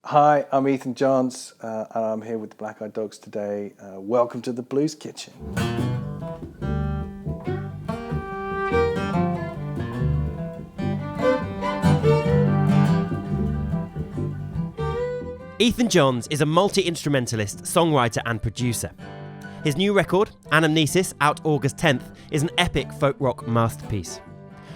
Hi, I'm Ethan Johns, and I'm here with the Black Eyed Dogs today. Welcome to the Blues Kitchen. Ethan Johns is a multi-instrumentalist, songwriter and producer. His new record, Anamnesis, out August 10th, is an epic folk rock masterpiece.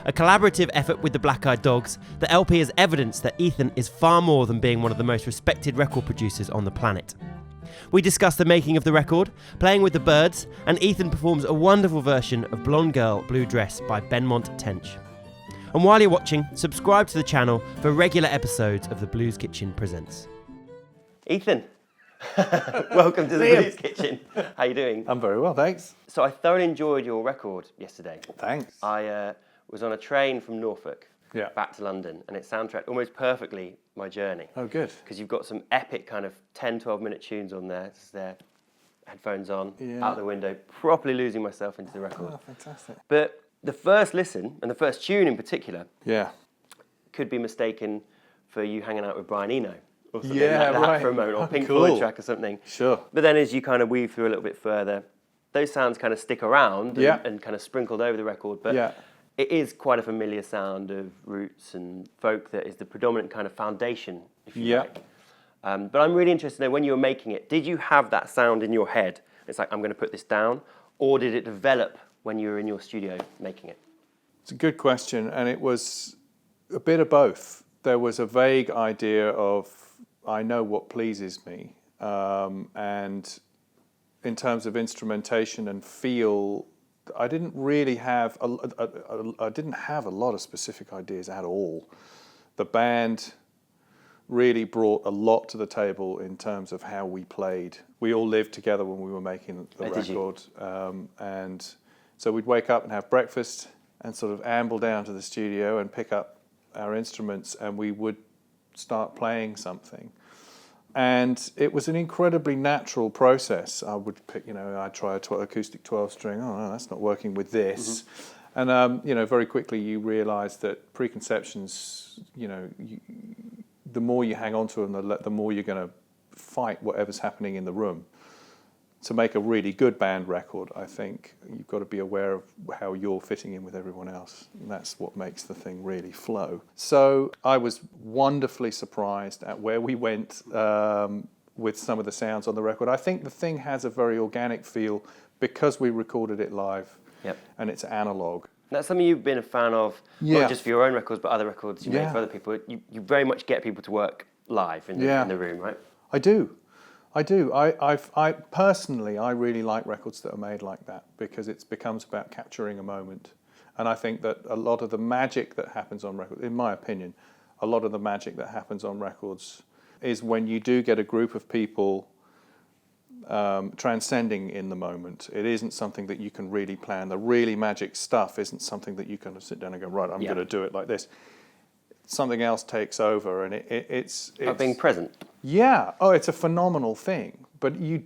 A collaborative effort with the Black Eyed Dogs, the LP is evidence that Ethan is far more than being one of the most respected record producers on the planet. We discuss the making of the record, playing with the Byrds, and Ethan performs a wonderful version of Blonde Girl, Blue Dress by Benmont Tench. And while you're watching, subscribe to the channel for regular episodes of The Blues Kitchen Presents. Ethan, welcome to The Blues Kitchen. How you doing? I'm very well, thanks. So I thoroughly enjoyed your record yesterday. Thanks. I was on a train from Norfolk back to London, and it soundtracked almost perfectly my journey. Oh, good. Because you've got some epic kind of 10, 12-minute tunes on there. It's there, headphones on, out the window, properly losing myself into the record. Oh, fantastic. But the first listen, and the first tune in particular, could be mistaken for you hanging out with Brian Eno. Or something like that for a moment, or Pink Floyd track or something. Sure. But then as you kind of weave through a little bit further, those sounds kind of stick around and kind of sprinkled over the record. But it is quite a familiar sound of roots and folk that is the predominant kind of foundation, if you like. But I'm really interested to know, when you were making it, did you have that sound in your head? It's like, I'm going to put this down. Or did it develop when you were in your studio making it? It's a good question, and it was a bit of both. There was a vague idea of, I know what pleases me, and in terms of instrumentation and feel, I didn't really have I didn't have a lot of specific ideas at all. The band really brought a lot to the table in terms of how we played. We all lived together when we were making the record, and so we'd wake up and have breakfast and sort of amble down to the studio and pick up our instruments, and we would start playing something. And it was an incredibly natural process. I would pick, I'd try a acoustic 12-string. Oh, no, that's not working with this. And, very quickly you realise that preconceptions, the more you hang on to them, the more you're going to fight whatever's happening in the room. To make a really good band record, I think you've got to be aware of how you're fitting in with everyone else. And that's what makes the thing really flow. So I was wonderfully surprised at where we went with some of the sounds on the record. I think the thing has a very organic feel because we recorded it live and it's analog. That's something you've been a fan of, not just for your own records, but other records you make for other people. You very much get people to work live in the room, right? I do. I personally, I really like records that are made like that because it becomes about capturing a moment. And I think that a lot of the magic that happens on records, in my opinion, a lot of the magic that happens on records is when you do get a group of people transcending in the moment. It isn't something that you can really plan. The really magic stuff isn't something that you can sit down and go, right, I'm going to do it like this. Something else takes over, and it's about being present. Yeah. Oh, it's a phenomenal thing. But you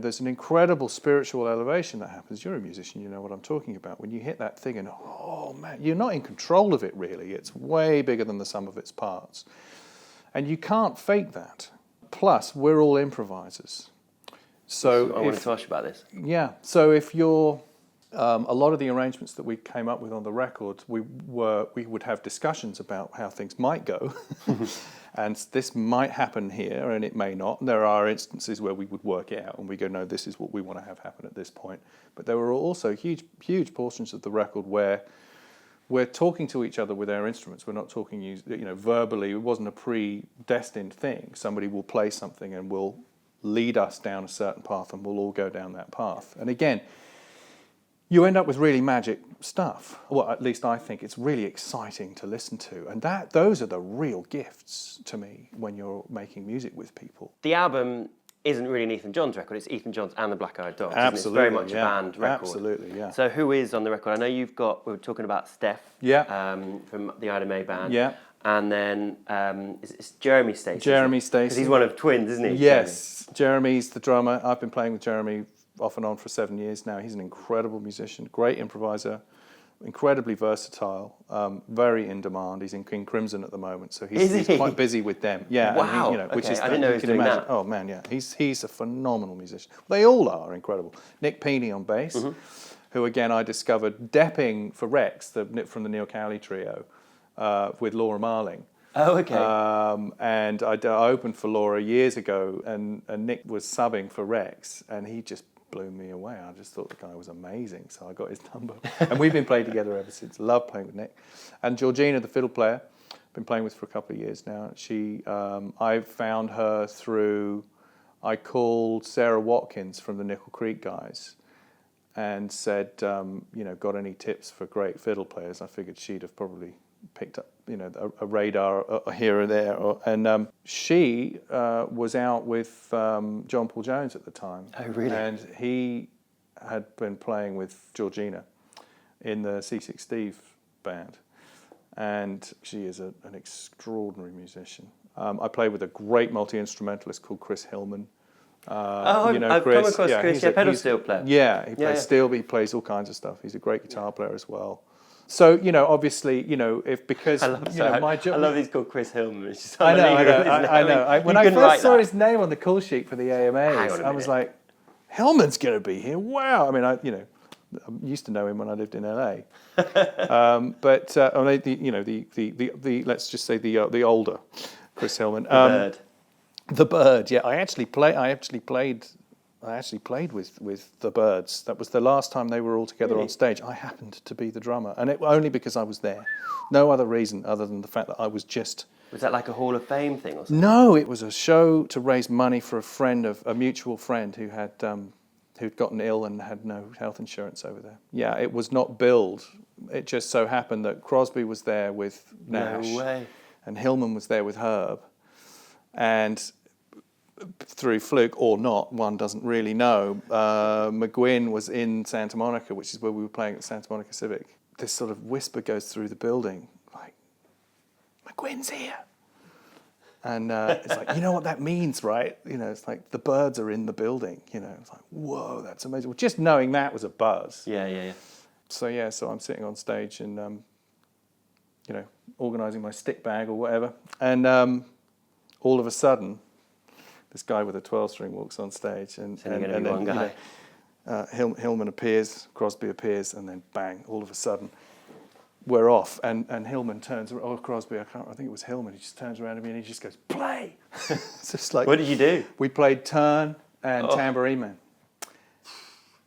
there's an incredible spiritual elevation that happens. You're a musician, you know what I'm talking about. When you hit that thing and, oh man, you're not in control of it really. It's way bigger than the sum of its parts. And you can't fake that. Plus, we're all improvisers. So I wanted to ask you about this. Yeah. So if you're... a lot of the arrangements that we came up with on the record, we would have discussions about how things might go, and this might happen here, and it may not. And there are instances where we would work it out, and we go, no, this is what we want to have happen at this point. But there were also huge portions of the record where we're talking to each other with our instruments. We're not talking, verbally. It wasn't a predestined thing. Somebody will play something and will lead us down a certain path, and we'll all go down that path. And again, you end up with really magic stuff. Well, at least I think it's really exciting to listen to. And those are the real gifts to me when you're making music with people. The album isn't really an Ethan Johns record, it's Ethan Johns and the Black Eyed Dogs. Absolutely, it's very much a band record. Absolutely, yeah. So who is on the record? I know we were talking about Steph from the Ida May band. Yeah. And then it's Jeremy Stacey. Jeremy Stacey. Because he's one of twins, isn't he? Yes. Jeremy's the drummer. I've been playing with Jeremy off and on for 7 years now. He's an incredible musician, great improviser, incredibly versatile, very in demand. He's in King Crimson at the moment, so he's quite busy with them. Yeah, Wow. and which is I didn't know he was doing that. Oh man, yeah, he's a phenomenal musician. They all are incredible. Nick Peeney on bass, who again I discovered depping for Rex, from the Neil Cowley trio, with Laura Marling. Oh, okay. And I opened for Laura years ago, and Nick was subbing for Rex, and he just blew me away. I just thought the guy was amazing, so I got his number. And we've been playing together ever since. Love playing with Nick. And Georgina, the fiddle player, been playing with for a couple of years now. She, I found her through, I called Sarah Watkins from the Nickel Creek guys and said, got any tips for great fiddle players? I figured she'd have probably picked up, a radar here or there. And she was out with John Paul Jones at the time. Oh, really? And he had been playing with Georgina in the C6 Steve band. And she is an extraordinary musician. I played with a great multi-instrumentalist called Chris Hillman. I've come across Chris, pedal steel player. Yeah, he plays steel, but he plays all kinds of stuff. He's a great guitar player as well. So, obviously, because I love he's called Chris Hillman. It's just I know. When I first saw his name on the call sheet for the AMAs, I was like, Hillman's going to be here. Wow. I mean, I used to know him when I lived in LA. But let's just say the older Chris Hillman. The Bird. Yeah, I actually played with the Byrds. That was the last time they were all together on stage. I happened to be the drummer, and only because I was there. No other reason other than the fact that I was just... Was that like a Hall of Fame thing or something? No, it was a show to raise money for a mutual friend who had who'd gotten ill and had no health insurance over there. Yeah, it was not billed. It just so happened that Crosby was there with Nash. No way. And Hillman was there with Herb. And through fluke or not, one doesn't really know, McGuinn was in Santa Monica, which is where we were playing at Santa Monica Civic. This sort of whisper goes through the building, like, McGuinn's here. And it's like, you know what that means, right? It's like the Byrds are in the building. It's like, whoa, that's amazing. Well, just knowing that was a buzz. Yeah. So I'm sitting on stage and, organising my stick bag or whatever. And all of a sudden, this guy with a 12-string walks on stage, and then Hillman appears, Crosby appears, and then bang! All of a sudden, we're off. And Hillman turns, or Crosby, I think it was Hillman. He just turns around to me and he just goes, "Play!" It's just like, what did you do? We played Turn and Tambourine Man.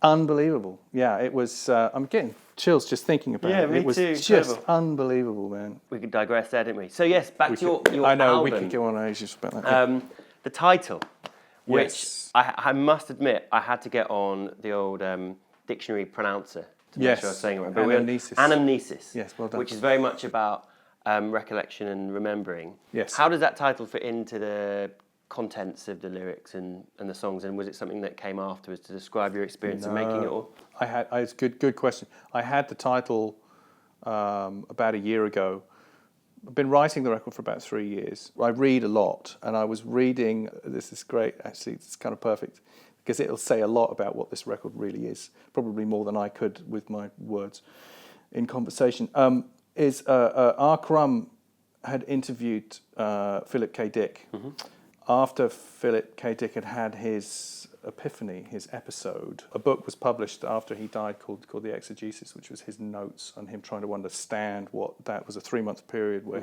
Unbelievable. Yeah, it was. I'm getting chills just thinking about it. Yeah, me it was too. Just Incredible. Unbelievable, man. We could digress there, didn't we? So yes, back to your I know, album. we could go on ages about that. The title, which Yes. I must admit, I had to get on the old dictionary pronouncer to make sure I was saying it right. But Anamnesis. Anamnesis. Yes, well done. Which is very much about recollection and remembering. Yes. How does that title fit into the contents of the lyrics and the songs? And was it something that came afterwards to describe your experience of making it all? It's a good question. I had the title about a year ago. I've been writing the record for about 3 years. I read a lot, and I was reading, this is great, actually, it's kind of perfect, because it'll say a lot about what this record really is, probably more than I could with my words in conversation. R. Crumb had interviewed Philip K. Dick. Mm-hmm. After Philip K. Dick had his epiphany, his episode, a book was published after he died called The Exegesis, which was his notes on him trying to understand what that was. A 3-month period where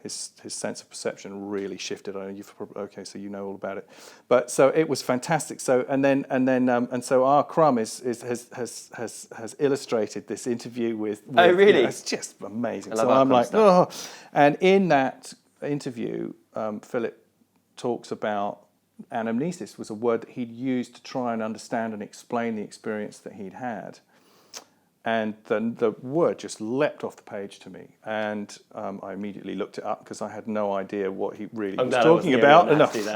his sense of perception really shifted. Okay, so you know all about it. But so it was fantastic. So so R. Crumb has illustrated this interview with oh really? It's just amazing. I love so I'm like, stuff. oh, and in that interview, Philip talks about anamnesis was a word that he'd used to try and understand and explain the experience that he'd had. And the word just leapt off the page to me. And I immediately looked it up because I had no idea what he really was talking about.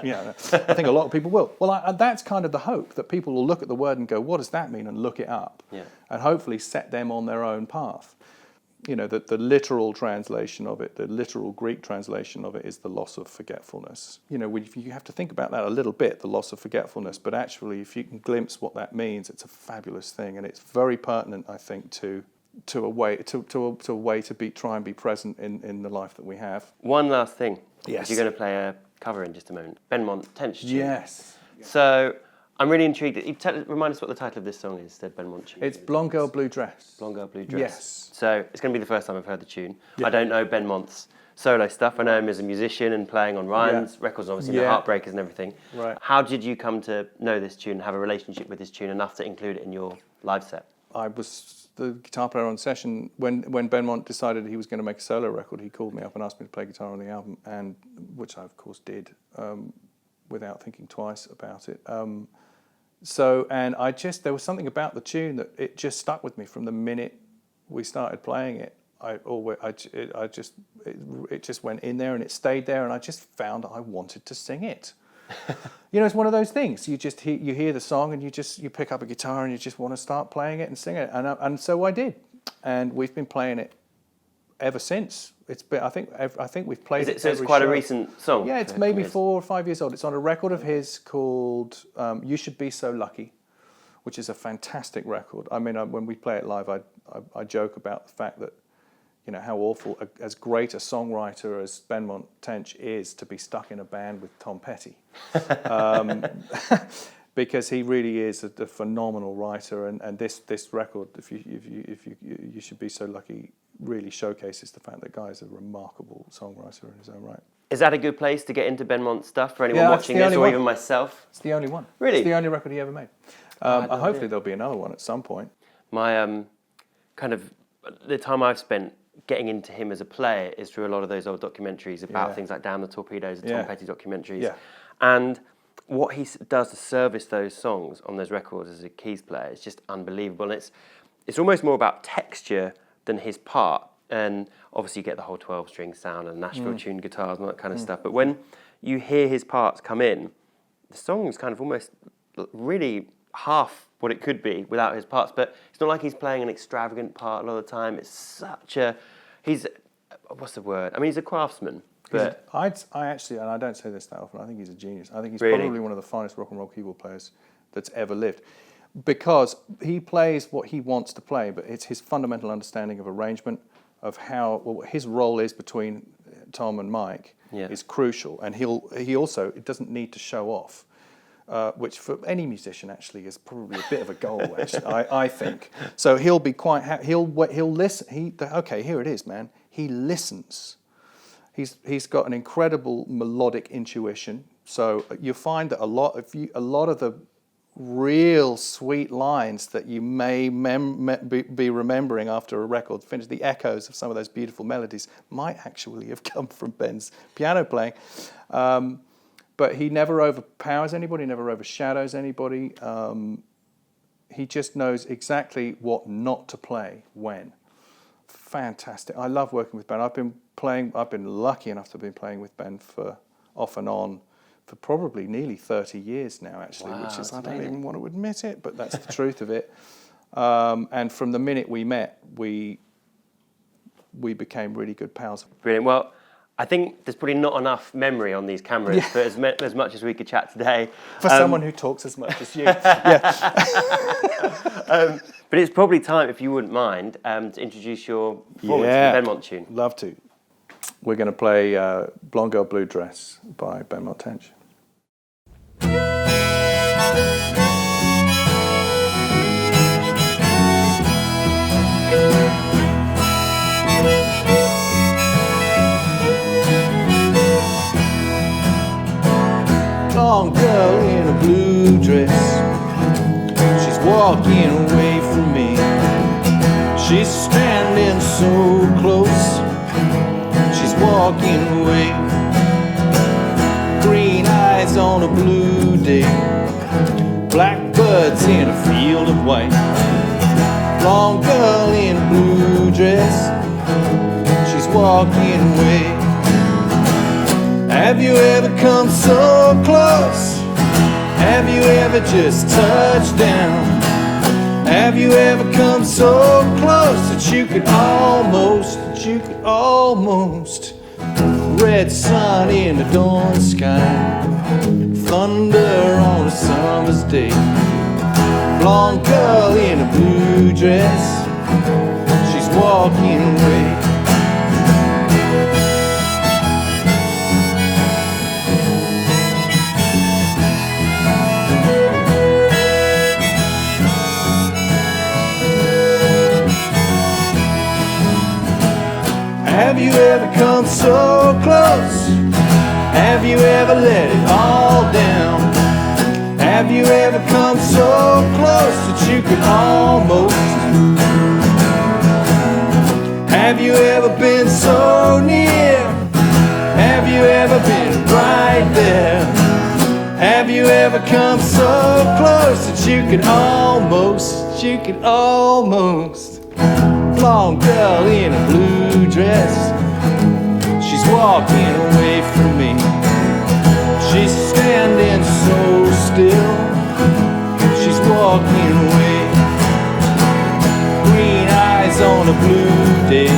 Yeah, I think a lot of people will. Well, that's kind of the hope, that people will look at the word and go, what does that mean? And look it up. Yeah. And hopefully set them on their own path. The literal translation of it, the literal Greek translation of it is the loss of forgetfulness. You have to think about that a little bit, the loss of forgetfulness, but actually if you can glimpse what that means, it's a fabulous thing, and it's very pertinent, I think, to to a way to try and be present in the life that we have. One last thing. Yes. You're going to play a cover in just a moment. Benmont Tench tune. Yes. So I'm really intrigued. Remind us what the title of this song is, the Benmont tune. It's Blonde Girl Blue Dress. Blonde Girl Blue Dress. Yes. So it's going to be the first time I've heard the tune. Yeah. I don't know Benmont's solo stuff. I know him as a musician and playing on Ryan's records, obviously, the Heartbreakers and everything. Right. How did you come to know this tune, have a relationship with this tune enough to include it in your live set? I was the guitar player on session when Benmont decided he was going to make a solo record. He called me up and asked me to play guitar on the album, and which I of course did without thinking twice about it. And there was something about the tune that it just stuck with me from the minute we started playing it. It just went in there and it stayed there, and I just found I wanted to sing it. It's one of those things. You hear the song and you pick up a guitar and you just want to start playing it and sing it, and so I did, and we've been playing it ever since. It's been I think we've played it. So it's quite a recent song. Yeah, it's maybe 4 or 5 years old. It's on a record of his called "You Should Be So Lucky," which is a fantastic record. I mean, when we play it live, I joke about the fact that, how awful, as great a songwriter as Benmont Tench is, to be stuck in a band with Tom Petty, because he really is a phenomenal writer, and this record, if you should be so lucky, really showcases the fact that Guy is a remarkable songwriter in his own right. Is that a good place to get into Benmont stuff for anyone watching this, or even myself? It's the only one. Really? It's the only record he ever made. Hopefully there'll be another one at some point. My the time I've spent getting into him as a player is through a lot of those old documentaries about things like Down the Torpedoes, the Tom Petty documentaries. Yeah. And what he does to service those songs on those records as a keys player is just unbelievable. And it's almost more about texture than his part. And obviously you get the whole 12-string sound and Nashville-tuned guitars and all that kind of stuff. But when you hear his parts come in, the song's kind of almost really half what it could be without his parts. But it's not like he's playing an extravagant part a lot of the time. It's what's the word? I mean, he's a craftsman. But I actually, and I don't say this that often, I think he's a genius. I think he's really? Probably one of the finest rock and roll keyboard players that's ever lived, because he plays what he wants to play, but it's his fundamental understanding of arrangement, of what his role is between Tom and Mike is crucial. And he also, it doesn't need to show off, which for any musician actually is probably a bit of a goal. Actually, I think. So he'll be quite he'll listen. Okay, here it is, man. He listens. He's got an incredible melodic intuition. So you find that a lot of the real sweet lines that you may be remembering after a record's finished, the echoes of some of those beautiful melodies, might actually have come from Ben's piano playing. But he never overpowers anybody, never overshadows anybody. He just knows exactly what not to play when. Fantastic. I love working with Ben. I've been lucky enough to have been playing with Ben off and on for probably nearly 30 years now, actually, which is, I don't even want to admit it, but that's the truth of it. And from the minute we met, we became really good pals. Brilliant. Well, I think there's probably not enough memory on these cameras for as much as we could chat today. For someone who talks as much as you. But it's probably time, if you wouldn't mind, to introduce your performance of the Benmont tune. Love to. We're going to play Blonde Girl Blue Dress by Benmont Tench. Blonde girl in a blue dress, she's walking away from me. She's standing so close, she's walking away. Green eyes on a blue day, blackbirds in a field of white. Blonde girl in a blue dress, she's walking away. Have you ever come so close? Have you ever just touched down? Have you ever come so close that you could almost red sun in the dawn sky, thunder on a summer's day. Blonde girl in a blue dress, walking away. Have you ever come so close? Have you ever let it all down? Have you ever come so close that you could almost? Have you ever been so near? Have you ever been right there? Have you ever come so close that you could almost? Blonde girl in a blue dress, she's walking away from me. She's standing so still, she's walking away. Green eyes on a blue day,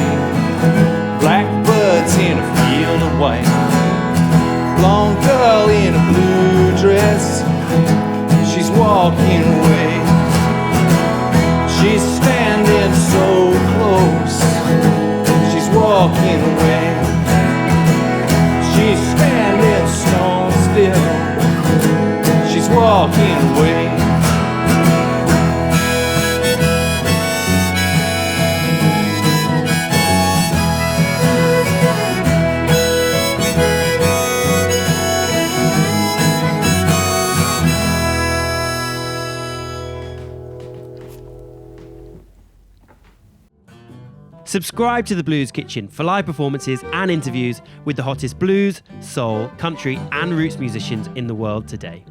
blackbirds in a field of white. Blonde girl in a blue dress, she's walking away. She's standing so close, she's walking away. She's standing stone still, she's walking away. Subscribe to The Blues Kitchen for live performances and interviews with the hottest blues, soul, country and roots musicians in the world today.